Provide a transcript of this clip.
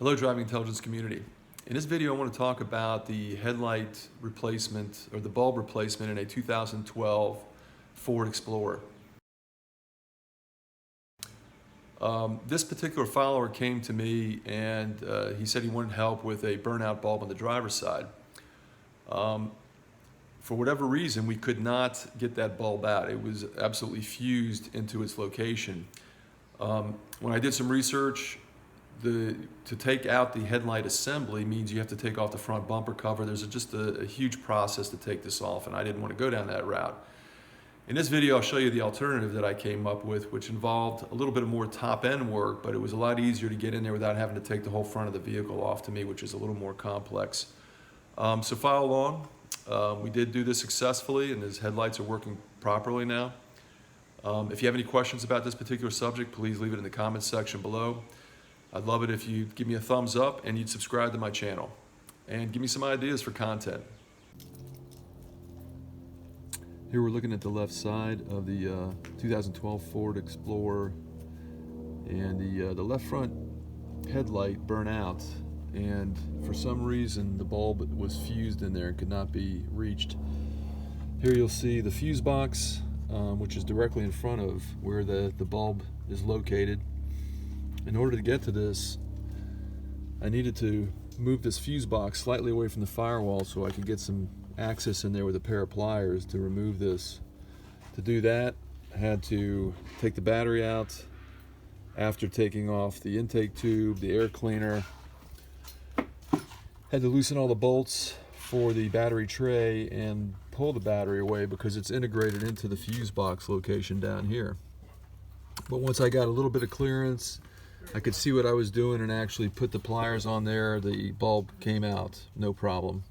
Hello, driving intelligence community. In this video, I want to talk about the headlight replacement or the bulb replacement in a 2012 Ford Explorer. This particular follower came to me and he said he wanted help with a burnout bulb on the driver's side. For whatever reason, we could not get that bulb out. It was absolutely fused into its location. When I did some research, to take out the headlight assembly means you have to take off the front bumper cover. There's just a huge process to take this off, and I didn't want to go down that route. In this video, I'll show you the alternative that I came up with, which involved a little bit of more top-end work, but it was a lot easier to get in there without having to take the whole front of the vehicle off to me, which is a little more complex. So follow along. We did do this successfully, and his headlights are working properly now. If you have any questions about this particular subject, please leave it in the comments section below. I'd love it if you'd give me a thumbs up and you'd subscribe to my channel and give me some ideas for content. Here we're looking at the left side of the 2012 Ford Explorer, and the left front headlight burnt out, and for some reason the bulb was fused in there and could not be reached. Here you'll see the fuse box, which is directly in front of where the bulb is located. In order to get to this, I needed to move this fuse box slightly away from the firewall so I could get some access in there with a pair of pliers to remove this. To do that, I had to take the battery out after taking off the intake tube, the air cleaner. Had to loosen all the bolts for the battery tray and pull the battery away because it's integrated into the fuse box location down here. But once I got a little bit of clearance, I could see what I was doing and actually put the pliers on there. The bulb came out, no problem.